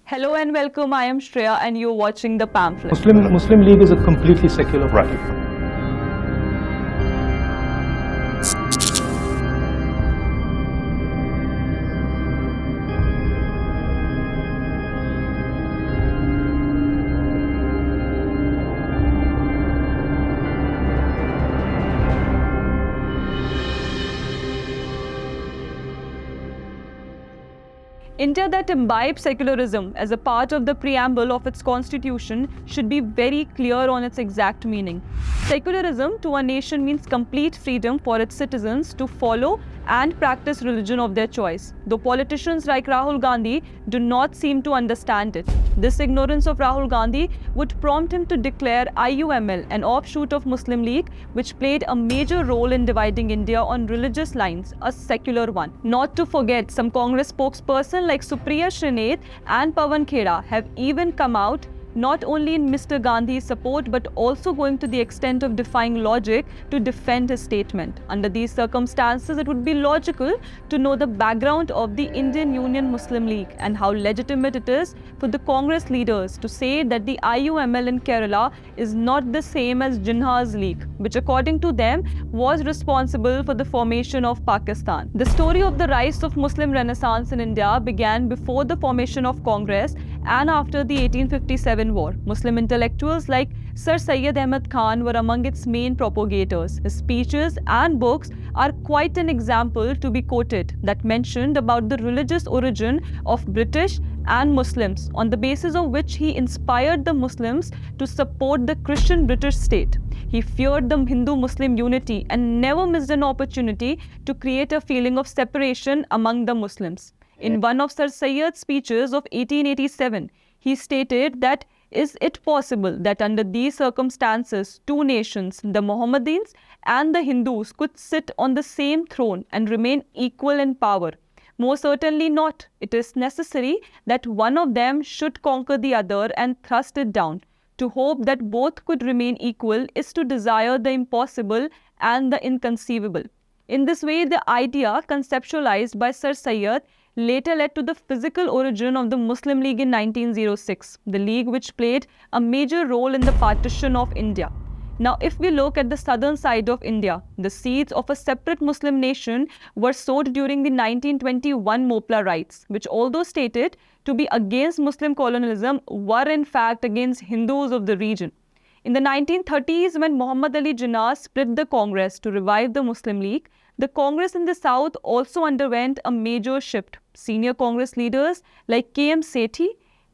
Hello and welcome. I am Shreya and you're watching the Pamphlet. Muslim League is a completely secular party. India that imbibes secularism as a part of the preamble of its constitution should be very clear on its exact meaning. Secularism to a nation means complete freedom for its citizens to follow and practice religion of their choice, though politicians like Rahul Gandhi do not seem to understand it. This ignorance of Rahul Gandhi would prompt him to declare IUML, an offshoot of Muslim League, which played a major role in dividing India on religious lines, a secular one. Not to forget, some Congress spokespersons like Supriya, Shrinate and Pawan Khera have even come out not only in Mr. Gandhi's support but also going to the extent of defying logic to defend his statement. Under these circumstances, it would be logical to know the background of the Indian Union Muslim League and how legitimate it is for the Congress leaders to say that the IUML in Kerala is not the same as Jinnah's League, which according to them was responsible for the formation of Pakistan. The story of the rise of Muslim Renaissance in India began before the formation of Congress and after the 1857 war. Muslim intellectuals like Sir Syed Ahmad Khan were among its main propagators. His speeches and books are quite an example to be quoted that mentioned about the religious origin of British and Muslims, on the basis of which he inspired the Muslims to support the Christian British state. He feared the Hindu-Muslim unity and never missed an opportunity to create a feeling of separation among the Muslims. In one of Sir Syed's speeches of 1887, he stated that is it possible that under these circumstances, two nations, the Mohammedans and the Hindus, could sit on the same throne and remain equal in power? Most certainly not. It is necessary that one of them should conquer the other and thrust it down. To hope that both could remain equal is to desire the impossible and the inconceivable. In this way, the idea conceptualized by Sir Syed later led to the physical origin of the Muslim League in 1906, the league which played a major role in the partition of India. Now, if we look at the southern side of India, the seeds of a separate Muslim nation were sowed during the 1921 Mopla riots, which although stated to be against Muslim colonialism, were in fact against Hindus of the region. In the 1930s, when Muhammad Ali Jinnah split the Congress to revive the Muslim League, the Congress in the south also underwent a major shift. Senior Congress leaders like K.M. Sethi,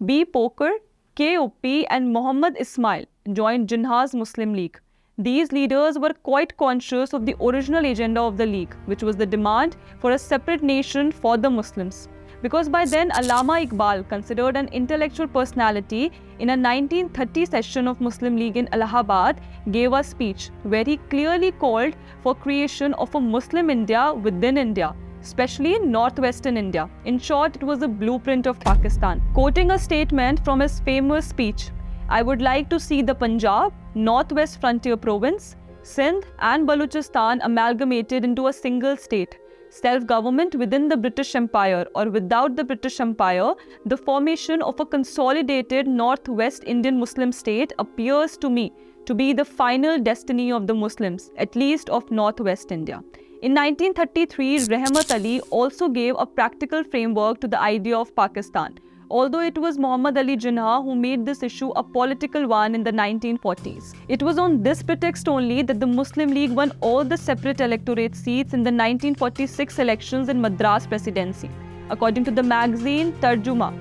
B. Poker, K.O.P. and Muhammad Ismail joined Jinnah's Muslim League. These leaders were quite conscious of the original agenda of the League, which was the demand for a separate nation for the Muslims. Because by then, Allama Iqbal, considered an intellectual personality, in a 1930 session of Muslim League in Allahabad, gave a speech where he clearly called for creation of a Muslim India within India, especially in northwestern India. In short, it was a blueprint of Pakistan. Quoting a statement from his famous speech, "I would like to see the Punjab, Northwest Frontier Province, Sindh and Balochistan amalgamated into a single state. Self-government within the British Empire or without the British Empire, the formation of a consolidated Northwest Indian Muslim state appears to me to be the final destiny of the Muslims, at least of Northwest India." In 1933, Rahmat Ali also gave a practical framework to the idea of Pakistan, although it was Muhammad Ali Jinnah who made this issue a political one in the 1940s. It was on this pretext only that the Muslim League won all the separate electorate seats in the 1946 elections in Madras Presidency. According to the magazine Tarjuma,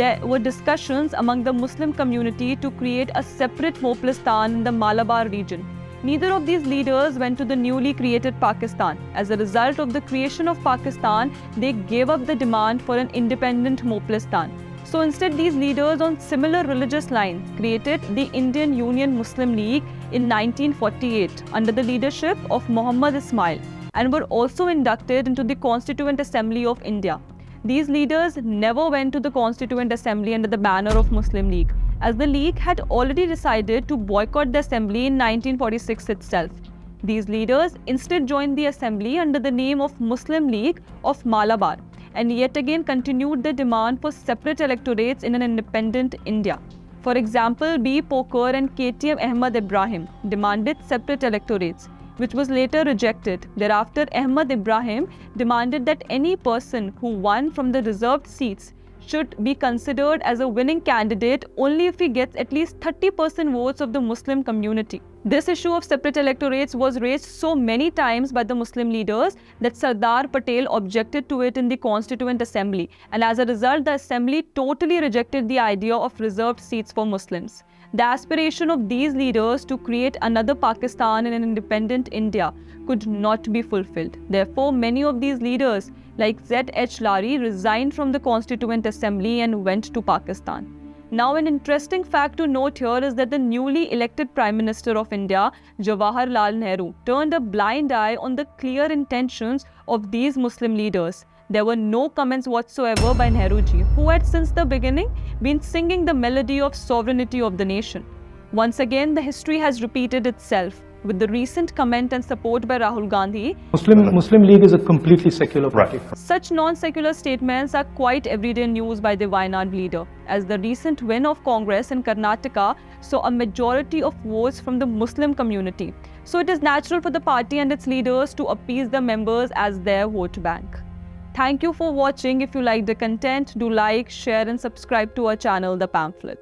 there were discussions among the Muslim community to create a separate Moplistan in the Malabar region. Neither of these leaders went to the newly created Pakistan. As a result of the creation of Pakistan, they gave up the demand for an independent Moplistan. So instead, these leaders on similar religious lines created the Indian Union Muslim League in 1948 under the leadership of Muhammad Ismail and were also inducted into the Constituent Assembly of India. These leaders never went to the Constituent Assembly under the banner of Muslim League, as the League had already decided to boycott the assembly in 1946 itself. These leaders instead joined the assembly under the name of Muslim League of Malabar and yet again continued their demand for separate electorates in an independent India. For example, B. Poker and KTM Ahmad Ibrahim demanded separate electorates, which was later rejected. Thereafter, Ahmad Ibrahim demanded that any person who won from the reserved seats should be considered as a winning candidate only if he gets at least 30% votes of the Muslim community. This issue of separate electorates was raised so many times by the Muslim leaders that Sardar Patel objected to it in the Constituent Assembly, and as a result, the Assembly totally rejected the idea of reserved seats for Muslims. The aspiration of these leaders to create another Pakistan in an independent India could not be fulfilled. Therefore, many of these leaders, like Z.H. Lari, resigned from the Constituent Assembly and went to Pakistan. Now, an interesting fact to note here is that the newly elected Prime Minister of India, Jawaharlal Nehru, turned a blind eye on the clear intentions of these Muslim leaders. There were no comments whatsoever by Nehruji, who had since the beginning been singing the melody of sovereignty of the nation. Once again, the history has repeated itself, with the recent comment and support by Rahul Gandhi. Muslim League is a completely secular party. Such non-secular statements are quite everyday news by the Wayanad leader, as the recent win of Congress in Karnataka saw a majority of votes from the Muslim community. So it is natural for the party and its leaders to appease the members as their vote bank. Thank you for watching. If you like the content, do like, share and subscribe to our channel, The Pamphlet.